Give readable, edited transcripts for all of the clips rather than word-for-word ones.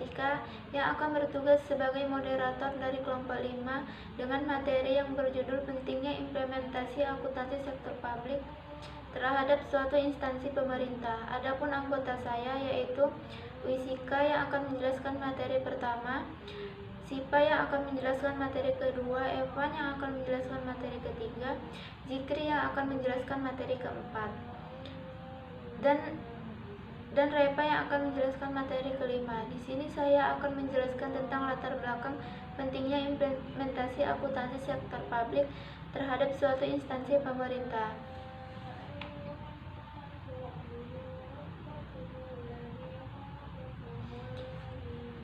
Informatika yang akan bertugas sebagai moderator dari kelompok 5 dengan materi yang berjudul Pentingnya Implementasi Akuntansi Sektor Publik terhadap suatu instansi pemerintah. Adapun anggota saya yaitu Wisika yang akan menjelaskan materi pertama, Sipa yang akan menjelaskan materi kedua, Evan yang akan menjelaskan materi ketiga, Zikri yang akan menjelaskan materi keempat, dan Repa yang akan menjelaskan materi kelima. Di sini saya akan menjelaskan tentang latar belakang pentingnya implementasi akuntansi sektor publik terhadap suatu instansi pemerintah.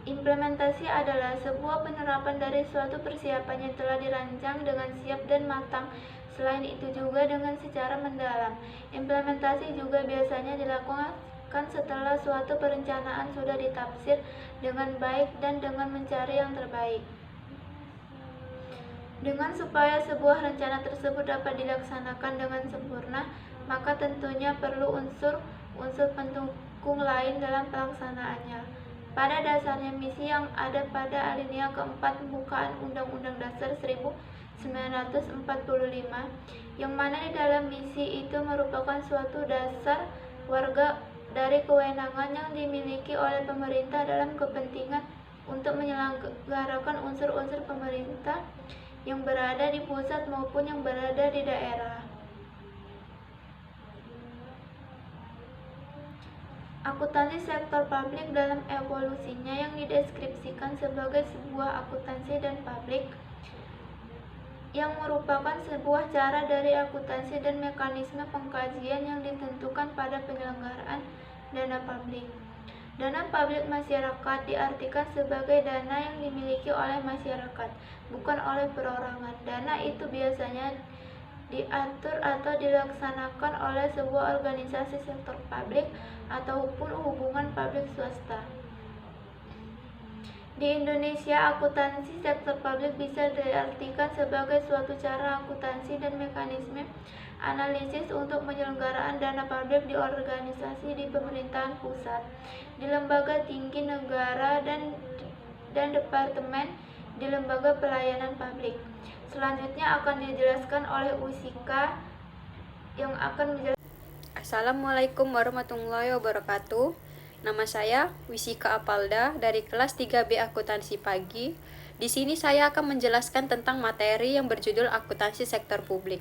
Implementasi adalah sebuah penerapan dari suatu persiapan yang telah dirancang dengan siap dan matang. Selain itu juga dengan secara mendalam. Implementasi juga biasanya dilakukan setelah suatu perencanaan sudah ditafsir dengan baik dan dengan mencari yang terbaik. Dengan supaya sebuah rencana tersebut dapat dilaksanakan dengan sempurna, maka tentunya perlu unsur pendukung lain dalam pelaksanaannya. Pada dasarnya misi yang ada pada alinea keempat pembukaan Undang-Undang Dasar 1945, yang mana di dalam misi itu merupakan suatu dasar warga dari kewenangan yang dimiliki oleh pemerintah dalam kepentingan untuk menyelenggarakan unsur-unsur pemerintah yang berada di pusat maupun yang berada di daerah. Akuntansi sektor publik dalam evolusinya yang dideskripsikan sebagai sebuah akuntansi dan publik yang merupakan sebuah cara dari akuntansi dan mekanisme pengkajian yang ditentukan pada penyelenggaraan dana publik. Dana publik masyarakat diartikan sebagai dana yang dimiliki oleh masyarakat, bukan oleh perorangan. Dana itu biasanya diatur atau dilaksanakan oleh sebuah organisasi sektor publik ataupun hubungan publik swasta. Di Indonesia, akuntansi sektor publik bisa diartikan sebagai suatu cara akuntansi dan mekanisme analisis untuk penyelenggaraan dana publik di organisasi di pemerintahan pusat, di lembaga tinggi negara dan departemen di lembaga pelayanan publik. Selanjutnya akan dijelaskan oleh Usika yang akan menjelaskan. Assalamualaikum warahmatullahi wabarakatuh. Nama saya Wisika Apalda dari kelas 3B Akuntansi Pagi. Di sini saya akan menjelaskan tentang materi yang berjudul Akuntansi Sektor Publik.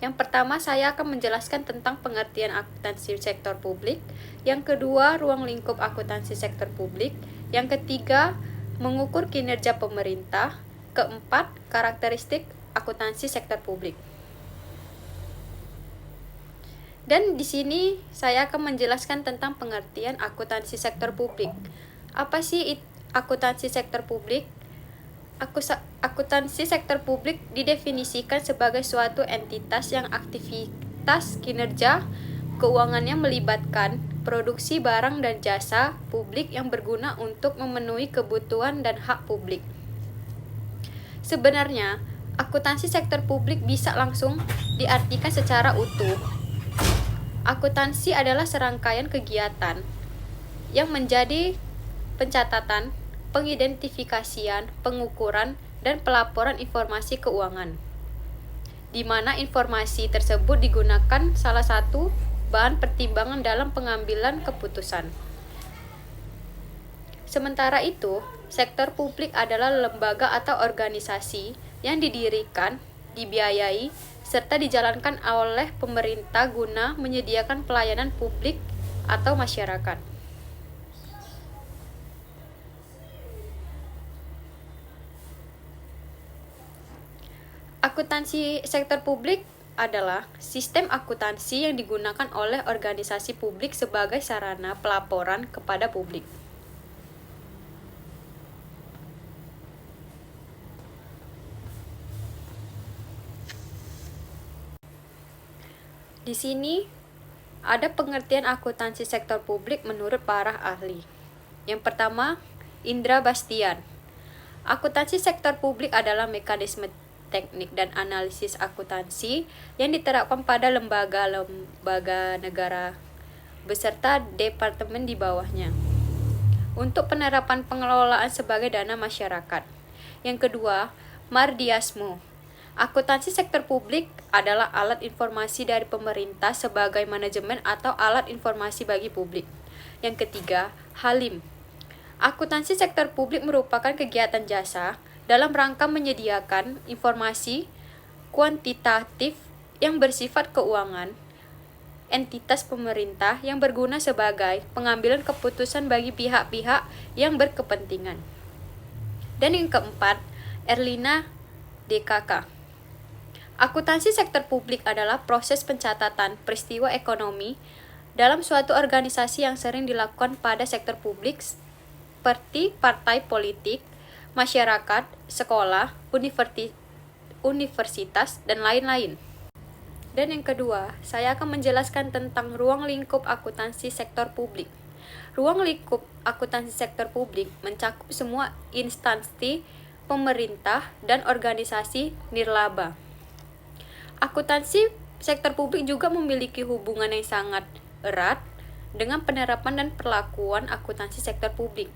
Yang pertama, saya akan menjelaskan tentang pengertian akuntansi sektor publik. Yang kedua, ruang lingkup akuntansi sektor publik. Yang ketiga, mengukur kinerja pemerintah. Keempat, karakteristik akuntansi sektor publik. Dan di sini saya akan menjelaskan tentang pengertian akuntansi sektor publik. Apa sih akuntansi sektor publik? Akuntansi sektor publik didefinisikan sebagai suatu entitas yang aktivitas kinerja keuangannya melibatkan produksi barang dan jasa publik yang berguna untuk memenuhi kebutuhan dan hak publik. Sebenarnya, akuntansi sektor publik bisa langsung diartikan secara utuh. Akuntansi adalah serangkaian kegiatan yang menjadi pencatatan, pengidentifikasian, pengukuran, dan pelaporan informasi keuangan, di mana informasi tersebut digunakan salah satu bahan pertimbangan dalam pengambilan keputusan. Sementara itu, sektor publik adalah lembaga atau organisasi yang didirikan, dibiayai, serta dijalankan oleh pemerintah guna menyediakan pelayanan publik atau masyarakat. Akuntansi sektor publik adalah sistem akuntansi yang digunakan oleh organisasi publik sebagai sarana pelaporan kepada publik. Di sini ada pengertian akuntansi sektor publik menurut para ahli. Yang pertama, Indra Bastian. Akuntansi sektor publik adalah mekanisme teknik dan analisis akuntansi yang diterapkan pada lembaga-lembaga negara beserta departemen di bawahnya. untuk penerapan pengelolaan sebagai dana masyarakat. Yang kedua, mardiasme. Akuntansi sektor publik adalah alat informasi dari pemerintah sebagai manajemen atau alat informasi bagi publik. Yang ketiga, halim. Akuntansi sektor publik merupakan kegiatan jasa dalam rangka menyediakan informasi kuantitatif yang bersifat keuangan, entitas pemerintah yang berguna sebagai pengambilan keputusan bagi pihak-pihak yang berkepentingan. Dan yang keempat, Erlina DKK. Akuntansi sektor publik adalah proses pencatatan peristiwa ekonomi dalam suatu organisasi yang sering dilakukan pada sektor publik seperti partai politik, masyarakat, sekolah, universitas, dan lain-lain. Dan yang kedua, saya akan menjelaskan tentang ruang lingkup akuntansi sektor publik. Ruang lingkup akuntansi sektor publik mencakup semua instansi pemerintah dan organisasi nirlaba. Akuntansi sektor publik juga memiliki hubungan yang sangat erat dengan penerapan dan perlakuan akuntansi sektor publik.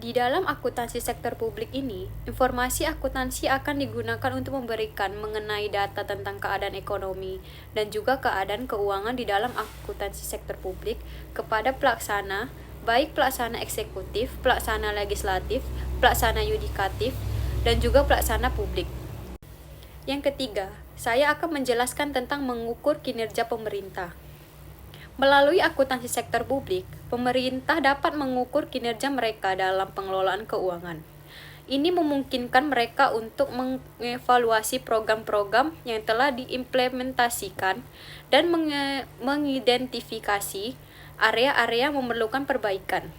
Di dalam akuntansi sektor publik ini, informasi akuntansi akan digunakan untuk memberikan mengenai data tentang keadaan ekonomi dan juga keadaan keuangan di dalam akuntansi sektor publik kepada pelaksana, baik pelaksana eksekutif, pelaksana legislatif, pelaksana yudikatif, dan juga pelaksana publik. Yang ketiga, saya akan menjelaskan tentang mengukur kinerja pemerintah. Melalui akuntansi sektor publik, pemerintah dapat mengukur kinerja mereka dalam pengelolaan keuangan. Ini memungkinkan mereka untuk mengevaluasi program-program yang telah diimplementasikan dan mengidentifikasi area-area yang memerlukan perbaikan.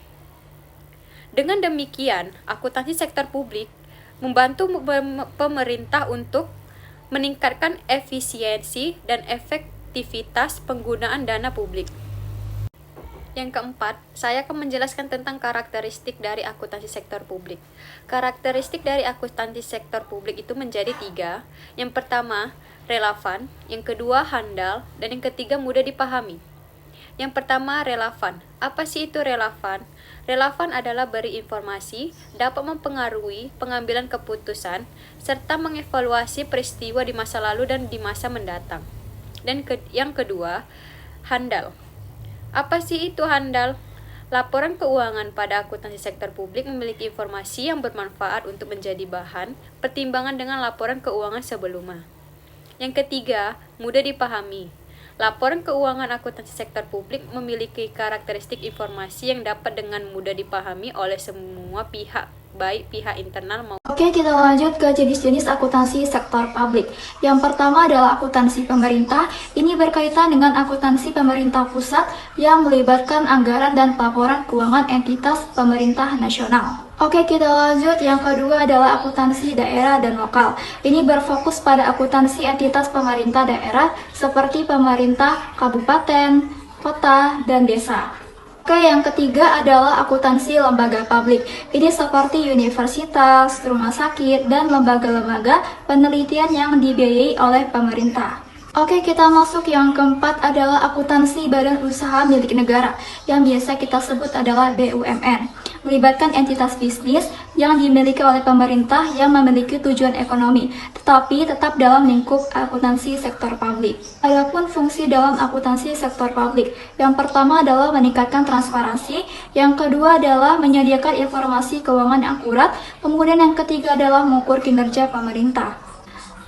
Dengan demikian, akuntansi sektor publik membantu pemerintah untuk meningkatkan efisiensi dan efektivitas penggunaan dana publik. Yang keempat, saya akan menjelaskan tentang karakteristik dari akuntansi sektor publik. Karakteristik dari akuntansi sektor publik itu menjadi 3. Yang pertama, relevan. Yang kedua, handal. Dan yang ketiga, mudah dipahami. Yang pertama, relevan. Apa sih itu relevan? Relevan adalah beri informasi, dapat mempengaruhi pengambilan keputusan, serta mengevaluasi peristiwa di masa lalu dan di masa mendatang. Dan yang kedua, handal. Apa sih itu handal? Laporan keuangan pada akuntansi sektor publik memiliki informasi yang bermanfaat untuk menjadi bahan pertimbangan dengan laporan keuangan sebelumnya. Yang ketiga, mudah dipahami. Laporan keuangan akuntansi sektor publik memiliki karakteristik informasi yang dapat dengan mudah dipahami oleh semua pihak, baik pihak internal maupun. Oke, kita lanjut ke jenis-jenis akuntansi sektor publik. Yang pertama adalah akuntansi pemerintah. Ini berkaitan dengan akuntansi pemerintah pusat yang melibatkan anggaran dan laporan keuangan entitas pemerintah nasional. Oke, kita lanjut. Yang kedua adalah akuntansi daerah dan lokal. Ini berfokus pada akuntansi entitas pemerintah daerah seperti pemerintah kabupaten, kota, dan desa. Oke, yang ketiga adalah akuntansi lembaga publik. Ini seperti universitas, rumah sakit, dan lembaga-lembaga penelitian yang dibiayai oleh pemerintah. Oke, kita masuk yang keempat adalah akuntansi badan usaha milik negara, yang biasa kita sebut adalah BUMN. Melibatkan entitas bisnis yang dimiliki oleh pemerintah yang memiliki tujuan ekonomi, tetapi tetap dalam lingkup akuntansi sektor publik. Adapun fungsi dalam akuntansi sektor publik, yang pertama adalah meningkatkan transparansi, yang kedua adalah menyediakan informasi keuangan yang akurat, kemudian yang ketiga adalah mengukur kinerja pemerintah.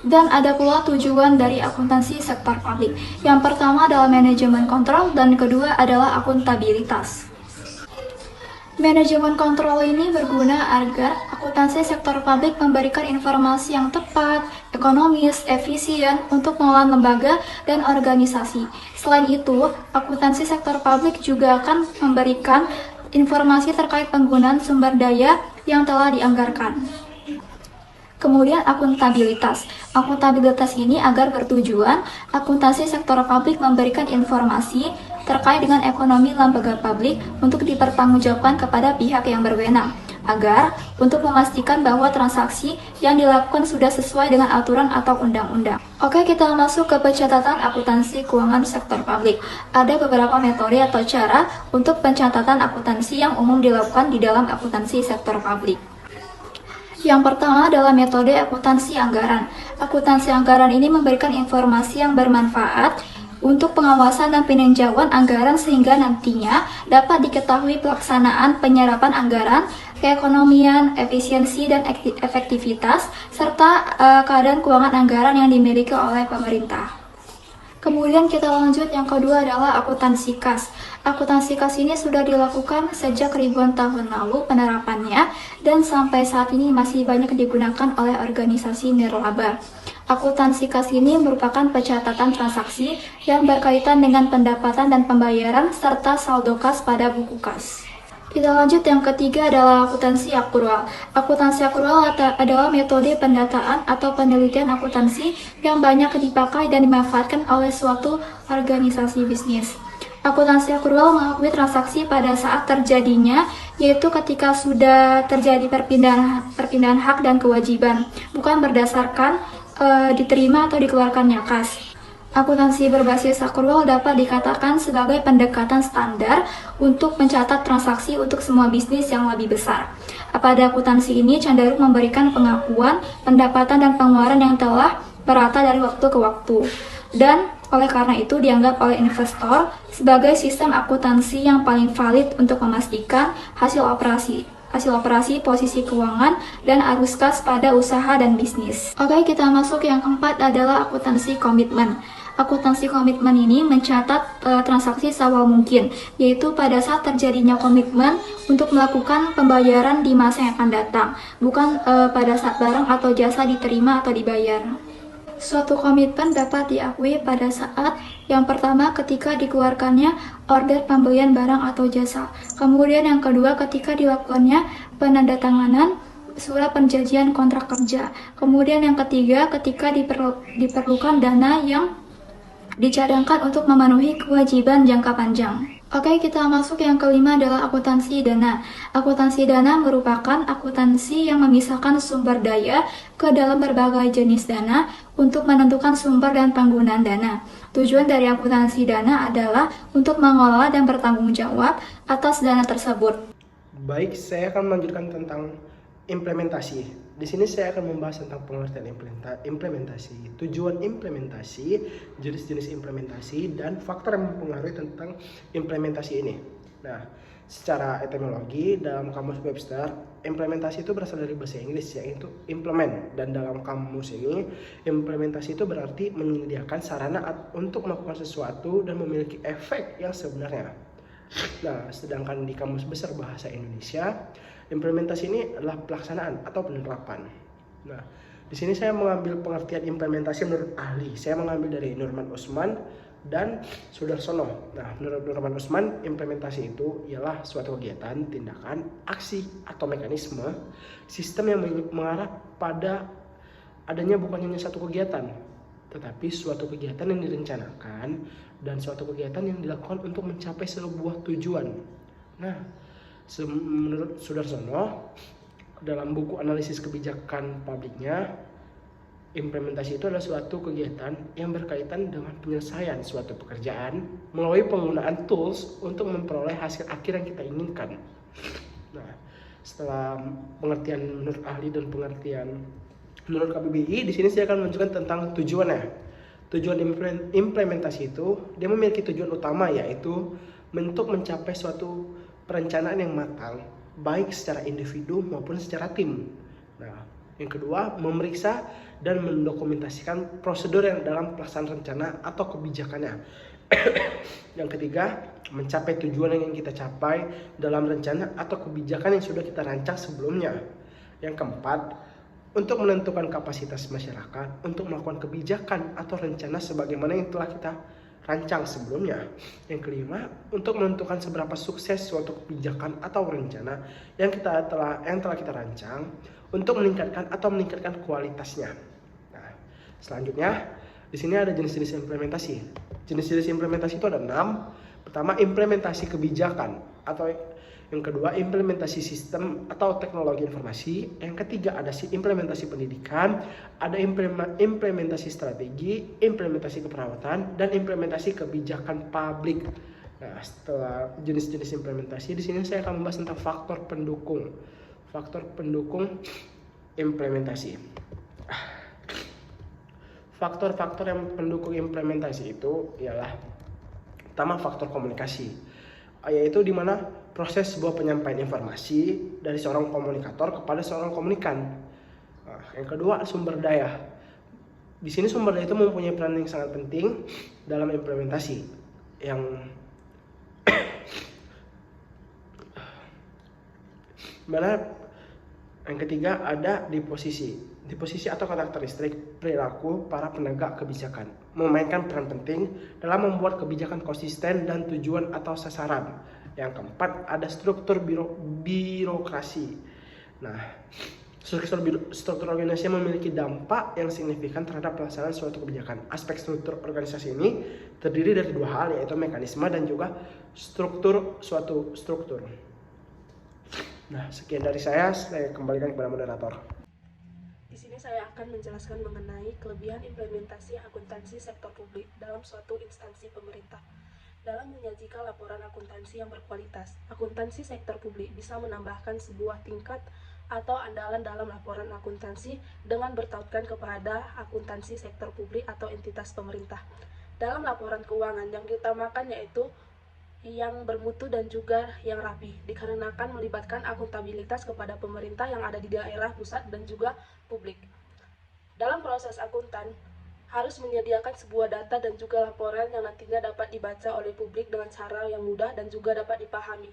Dan ada pula tujuan dari akuntansi sektor publik. Yang pertama adalah manajemen kontrol dan kedua adalah akuntabilitas. Manajemen kontrol ini berguna agar akuntansi sektor publik memberikan informasi yang tepat, ekonomis, efisien untuk pengelolaan lembaga dan organisasi. Selain itu, akuntansi sektor publik juga akan memberikan informasi terkait penggunaan sumber daya yang telah dianggarkan. Kemudian akuntabilitas. Akuntabilitas ini agar bertujuan akuntansi sektor publik memberikan informasi terkait dengan ekonomi lembaga publik untuk dipertanggungjawabkan kepada pihak yang berwenang. agar untuk memastikan bahwa transaksi yang dilakukan sudah sesuai dengan aturan atau undang-undang. Oke, kita masuk ke pencatatan akuntansi keuangan sektor publik. Ada beberapa metode atau cara untuk pencatatan akuntansi yang umum dilakukan di dalam akuntansi sektor publik. Yang pertama adalah metode akuntansi anggaran. Akuntansi anggaran ini memberikan informasi yang bermanfaat untuk pengawasan dan peninjauan anggaran sehingga nantinya dapat diketahui pelaksanaan penyerapan anggaran, keekonomian, efisiensi, dan efektivitas, serta keadaan keuangan anggaran yang dimiliki oleh pemerintah. Kemudian kita lanjut, yang kedua adalah akuntansi kas. Akuntansi kas ini sudah dilakukan sejak ribuan tahun lalu penerapannya dan sampai saat ini masih banyak digunakan oleh organisasi nirlaba. Akuntansi kas ini merupakan pencatatan transaksi yang berkaitan dengan pendapatan dan pembayaran serta saldo kas pada buku kas. Kita lanjut, yang ketiga adalah akuntansi akrual. Akuntansi akrual adalah metode pendataan atau penelitian akuntansi yang banyak dipakai dan dimanfaatkan oleh suatu organisasi bisnis. Akuntansi akrual mengakui transaksi pada saat terjadinya, yaitu ketika sudah terjadi perpindahan hak dan kewajiban, bukan berdasarkan diterima atau dikeluarkannya kas. Akuntansi berbasis akrual dapat dikatakan sebagai pendekatan standar untuk mencatat transaksi untuk semua bisnis yang lebih besar. Pada akuntansi ini cenderung memberikan pengakuan, pendapatan, dan pengeluaran yang telah merata dari waktu ke waktu. Dan oleh karena itu dianggap oleh investor sebagai sistem akuntansi yang paling valid untuk memastikan hasil operasi, posisi keuangan, dan arus kas pada usaha dan bisnis. Oke, kita masuk yang keempat adalah akuntansi komitmen. Akuntansi komitmen ini mencatat transaksi seawal mungkin, yaitu pada saat terjadinya komitmen untuk melakukan pembayaran di masa yang akan datang, bukan pada saat barang atau jasa diterima atau dibayar. Suatu komitmen dapat diakui pada saat yang pertama ketika dikeluarkannya order pembelian barang atau jasa. Kemudian yang kedua ketika dilakukannya penandatanganan surat perjanjian kontrak kerja. Kemudian yang ketiga ketika diperlukan dana yang dicadangkan untuk memenuhi kewajiban jangka panjang. Oke, kita masuk yang kelima adalah akuntansi dana. Akuntansi dana merupakan akuntansi yang memisahkan sumber daya ke dalam berbagai jenis dana untuk menentukan sumber dan penggunaan dana. Tujuan dari akuntansi dana adalah untuk mengelola dan bertanggung jawab atas dana tersebut. Baik, saya akan melanjutkan tentang implementasi. Di sini saya akan membahas tentang pengertian implementasi, tujuan implementasi, jenis-jenis implementasi, dan faktor yang mempengaruhi tentang implementasi ini. Nah, secara etimologi dalam kamus Webster, implementasi itu berasal dari bahasa Inggris yaitu implement, dan dalam kamus ini implementasi itu berarti menyediakan sarana untuk melakukan sesuatu dan memiliki efek yang sebenarnya. Nah, sedangkan di kamus besar bahasa Indonesia, implementasi ini adalah pelaksanaan atau penerapan. Nah, di sini saya mengambil pengertian implementasi menurut ahli. Saya mengambil dari Nurman Usman dan Sudarsono. Nah, menurut Nurman Usman, implementasi itu ialah suatu kegiatan, tindakan, aksi atau mekanisme sistem yang mengarah pada adanya bukan hanya satu kegiatan, tetapi suatu kegiatan yang direncanakan dan suatu kegiatan yang dilakukan untuk mencapai sebuah tujuan. Nah, menurut Sudarsono, dalam buku analisis kebijakan publiknya, implementasi itu adalah suatu kegiatan yang berkaitan dengan penyelesaian suatu pekerjaan melalui penggunaan tools untuk memperoleh hasil akhir yang kita inginkan. Nah, setelah pengertian menurut ahli dan pengertian menurut KBBI, di sini saya akan menunjukkan tentang tujuannya. Tujuan implementasi itu, dia memiliki tujuan utama yaitu untuk mencapai suatu perencanaan yang matang, baik secara individu maupun secara tim. Nah, yang kedua, memeriksa dan mendokumentasikan prosedur yang dalam pelaksanaan rencana atau kebijakannya. Yang ketiga, mencapai tujuan yang kita capai dalam rencana atau kebijakan yang sudah kita rancang sebelumnya. Yang keempat, untuk menentukan kapasitas masyarakat untuk melakukan kebijakan atau rencana sebagaimana yang telah kita rancang sebelumnya. Yang kelima, untuk menentukan seberapa sukses suatu kebijakan atau rencana yang telah kita rancang untuk meningkatkan kualitasnya. Nah, selanjutnya di sini ada jenis-jenis implementasi. Jenis-jenis implementasi itu ada 6. Pertama, implementasi kebijakan atau Yang kedua, implementasi sistem atau teknologi informasi. Yang ketiga, ada implementasi pendidikan, ada implementasi strategi, implementasi keperawatan, dan implementasi kebijakan publik. Nah, setelah jenis-jenis implementasi, di sini saya akan membahas tentang faktor pendukung. Faktor pendukung implementasi. Faktor-faktor yang pendukung implementasi itu ialah pertama faktor komunikasi, yaitu di mana proses sebuah penyampaian informasi dari seorang komunikator kepada seorang komunikan. Nah, yang kedua sumber daya. Di sini sumber daya itu mempunyai peran yang sangat penting dalam implementasi. Yang ketiga ada disposisi atau karakteristik perilaku para penegak kebijakan, memainkan peran penting dalam membuat kebijakan konsisten dan tujuan atau sasaran. Yang keempat ada struktur birokrasi. Nah, struktur organisasi memiliki dampak yang signifikan terhadap pelaksanaan suatu kebijakan. Aspek struktur organisasi ini terdiri dari dua hal, yaitu mekanisme dan juga suatu struktur. Nah, sekian dari saya kembalikan kepada moderator. Di sini saya akan menjelaskan mengenai kelebihan implementasi akuntansi sektor publik dalam suatu instansi pemerintah. Dalam menyajikan laporan akuntansi yang berkualitas, akuntansi sektor publik bisa menambahkan sebuah tingkat atau andalan dalam laporan akuntansi dengan bertautkan kepada akuntansi sektor publik atau entitas pemerintah. Dalam laporan keuangan yang diutamakan yaitu yang bermutu dan juga yang rapi, dikarenakan melibatkan akuntabilitas kepada pemerintah yang ada di daerah, pusat, dan juga publik. Dalam proses akuntan, harus menyediakan sebuah data dan juga laporan yang nantinya dapat dibaca oleh publik dengan cara yang mudah dan juga dapat dipahami.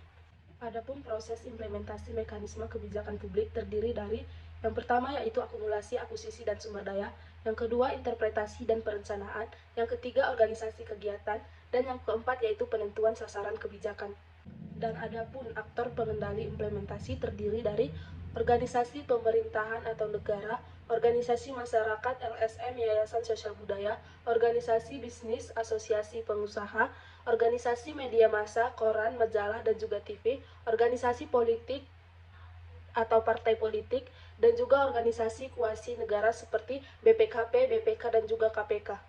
Adapun proses implementasi mekanisme kebijakan publik terdiri dari yang pertama yaitu akumulasi, akuisisi, dan sumber daya, yang kedua interpretasi dan perencanaan, yang ketiga organisasi kegiatan, dan yang keempat yaitu penentuan sasaran kebijakan. Dan adapun aktor pengendali implementasi terdiri dari organisasi pemerintahan atau negara, organisasi masyarakat LSM Yayasan Sosial Budaya, organisasi bisnis, asosiasi pengusaha, organisasi media massa, koran, majalah, dan juga TV, organisasi politik atau partai politik, dan juga organisasi kuasi negara seperti BPKP, BPK, dan juga KPK.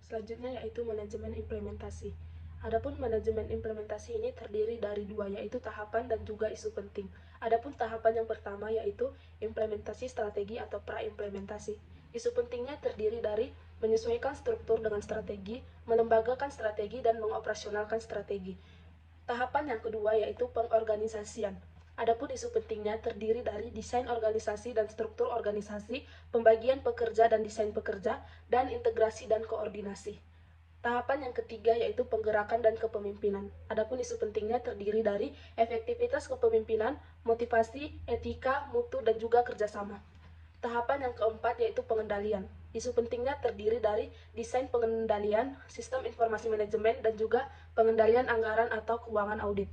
Selanjutnya yaitu manajemen implementasi. Adapun manajemen implementasi ini terdiri dari dua, yaitu tahapan dan juga isu penting. Adapun tahapan yang pertama yaitu implementasi strategi atau pra-implementasi. Isu pentingnya terdiri dari menyesuaikan struktur dengan strategi, melembagakan strategi, dan mengoperasionalkan strategi. Tahapan yang kedua yaitu pengorganisasian. Adapun isu pentingnya terdiri dari desain organisasi dan struktur organisasi, pembagian pekerja dan desain pekerja, dan integrasi dan koordinasi. Tahapan yang ketiga yaitu penggerakan dan kepemimpinan. Adapun isu pentingnya terdiri dari efektivitas kepemimpinan, motivasi, etika, mutu, dan juga kerjasama. Tahapan yang keempat yaitu pengendalian. Isu pentingnya terdiri dari desain pengendalian, sistem informasi manajemen, dan juga pengendalian anggaran atau keuangan audit.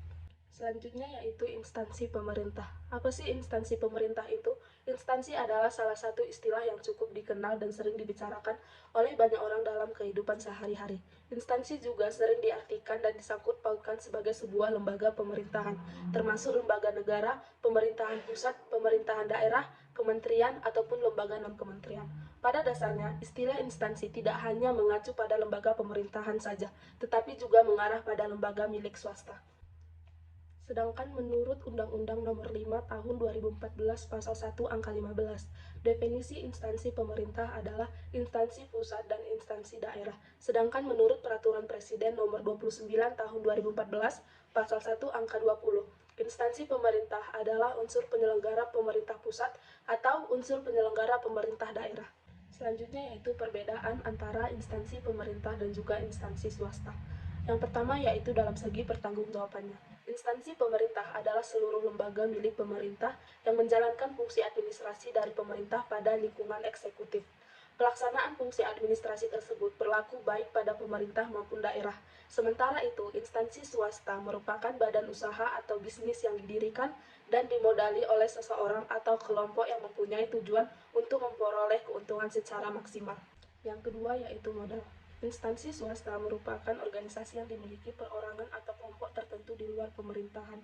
Selanjutnya yaitu instansi pemerintah. Apa sih instansi pemerintah itu? Instansi adalah salah satu istilah yang cukup dikenal dan sering dibicarakan oleh banyak orang dalam kehidupan sehari-hari. Instansi juga sering diartikan dan disangkut pautkan sebagai sebuah lembaga pemerintahan, termasuk lembaga negara, pemerintahan pusat, pemerintahan daerah, kementerian, ataupun lembaga non-kementerian. Pada dasarnya, istilah instansi tidak hanya mengacu pada lembaga pemerintahan saja, tetapi juga mengarah pada lembaga milik swasta. Sedangkan menurut Undang-Undang Nomor 5 Tahun 2014 Pasal 1 Angka 15, definisi instansi pemerintah adalah instansi pusat dan instansi daerah. Sedangkan menurut Peraturan Presiden Nomor 29 Tahun 2014 Pasal 1 Angka 20, instansi pemerintah adalah unsur penyelenggara pemerintah pusat atau unsur penyelenggara pemerintah daerah. Selanjutnya yaitu perbedaan antara instansi pemerintah dan juga instansi swasta. Yang pertama yaitu dalam segi pertanggungjawabannya. Instansi pemerintah adalah seluruh lembaga milik pemerintah yang menjalankan fungsi administrasi dari pemerintah pada lingkungan eksekutif. Pelaksanaan fungsi administrasi tersebut berlaku baik pada pemerintah maupun daerah. Sementara itu, instansi swasta merupakan badan usaha atau bisnis yang didirikan dan dimodali oleh seseorang atau kelompok yang mempunyai tujuan untuk memperoleh keuntungan secara maksimal. Yang kedua yaitu modal. Instansi swasta merupakan organisasi yang dimiliki perorangan atau kelompok tertentu di luar pemerintahan.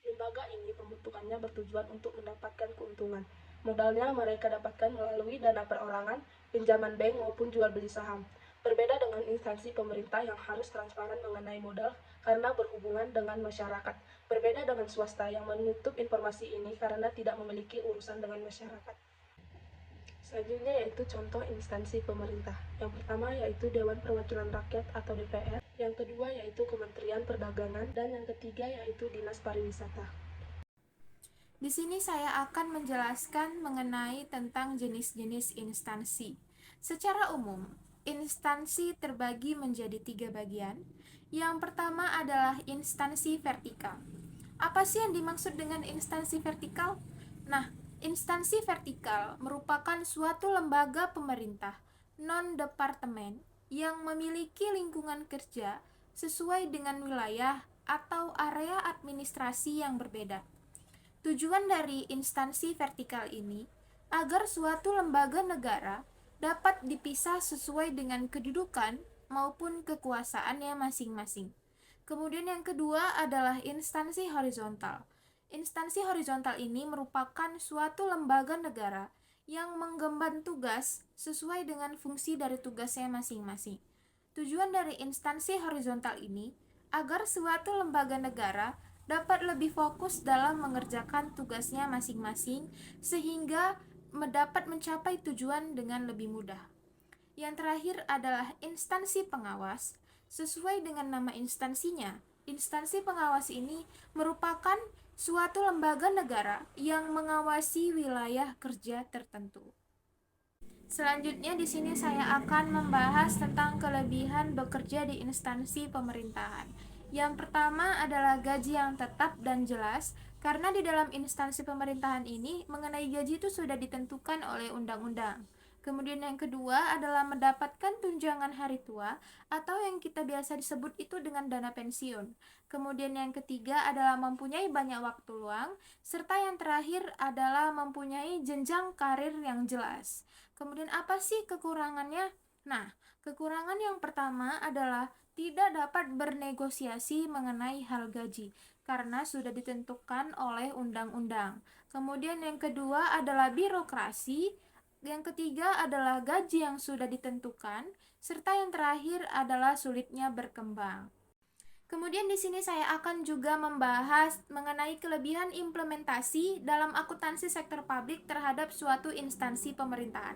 Lembaga ini pembentukannya bertujuan untuk mendapatkan keuntungan. Modalnya mereka dapatkan melalui dana perorangan, pinjaman bank maupun jual beli saham. Berbeda dengan instansi pemerintah yang harus transparan mengenai modal karena berhubungan dengan masyarakat. Berbeda dengan swasta yang menutup informasi ini karena tidak memiliki urusan dengan masyarakat. Selanjutnya yaitu contoh instansi pemerintah. Yang pertama yaitu Dewan Perwakilan Rakyat atau DPR. Yang kedua yaitu Kementerian Perdagangan. Dan yang ketiga yaitu Dinas Pariwisata. Di sini saya akan menjelaskan mengenai tentang jenis-jenis instansi. Secara umum, instansi terbagi menjadi 3 bagian. Yang pertama adalah instansi vertikal. Apa sih yang dimaksud dengan instansi vertikal? Nah, instansi vertikal merupakan suatu lembaga pemerintah non-departemen yang memiliki lingkungan kerja sesuai dengan wilayah atau area administrasi yang berbeda. Tujuan dari instansi vertikal ini agar suatu lembaga negara dapat dipisah sesuai dengan kedudukan maupun kekuasaannya masing-masing. Kemudian yang kedua adalah instansi horizontal. Instansi horizontal ini merupakan suatu lembaga negara yang menggemban tugas sesuai dengan fungsi dari tugasnya masing-masing. Tujuan dari instansi horizontal ini agar suatu lembaga negara dapat lebih fokus dalam mengerjakan tugasnya masing-masing sehingga dapat mencapai tujuan dengan lebih mudah. Yang terakhir adalah instansi pengawas. Sesuai dengan nama instansinya, instansi pengawas ini merupakan suatu lembaga negara yang mengawasi wilayah kerja tertentu. Selanjutnya di sini saya akan membahas tentang kelebihan bekerja di instansi pemerintahan. Yang pertama adalah gaji yang tetap dan jelas, karena di dalam instansi pemerintahan ini mengenai gaji itu sudah ditentukan oleh undang-undang. Kemudian yang kedua adalah mendapatkan tunjangan hari tua atau yang kita biasa disebut itu dengan dana pensiun. Kemudian yang ketiga adalah mempunyai banyak waktu luang, serta yang terakhir adalah mempunyai jenjang karir yang jelas. Kemudian apa sih kekurangannya? Nah, kekurangan yang pertama adalah tidak dapat bernegosiasi mengenai hal gaji karena sudah ditentukan oleh undang-undang. Kemudian yang kedua adalah birokrasi. Yang ketiga adalah gaji yang sudah ditentukan, serta yang terakhir adalah sulitnya berkembang. Kemudian di sini saya akan juga membahas mengenai kelebihan implementasi dalam akuntansi sektor publik terhadap suatu instansi pemerintahan.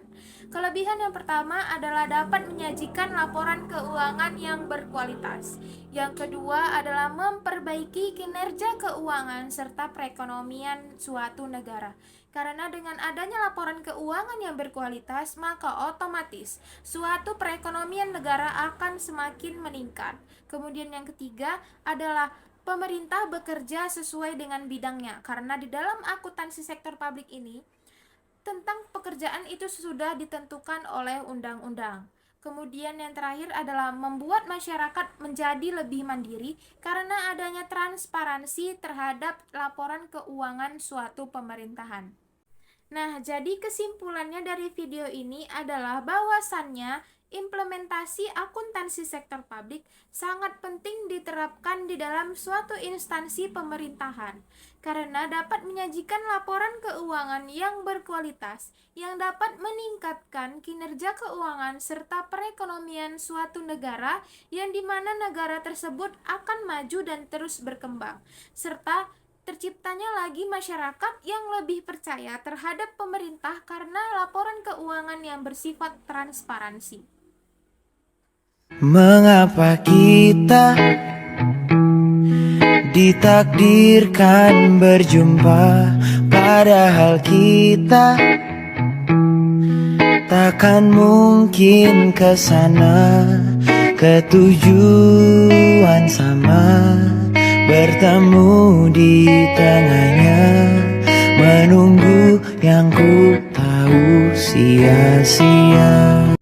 Kelebihan yang pertama adalah dapat menyajikan laporan keuangan yang berkualitas. Yang kedua adalah memperbaiki kinerja keuangan serta perekonomian suatu negara. Karena dengan adanya laporan keuangan yang berkualitas, maka otomatis suatu perekonomian negara akan semakin meningkat. Kemudian yang ketiga adalah pemerintah bekerja sesuai dengan bidangnya. Karena di dalam akuntansi sektor publik ini, tentang pekerjaan itu sudah ditentukan oleh undang-undang. Kemudian yang terakhir adalah membuat masyarakat menjadi lebih mandiri karena adanya transparansi terhadap laporan keuangan suatu pemerintahan. Nah, jadi kesimpulannya dari video ini adalah bahwasannya implementasi akuntansi sektor publik sangat penting diterapkan di dalam suatu instansi pemerintahan karena dapat menyajikan laporan keuangan yang berkualitas yang dapat meningkatkan kinerja keuangan serta perekonomian suatu negara yang dimana negara tersebut akan maju dan terus berkembang serta terciptanya lagi masyarakat yang lebih percaya terhadap pemerintah karena laporan keuangan yang bersifat transparansi. Mengapa kita ditakdirkan berjumpa, padahal kita takkan mungkin ke sana, ke tujuan sama, bertemu di tengahnya, menunggu yang ku tahu sia-sia.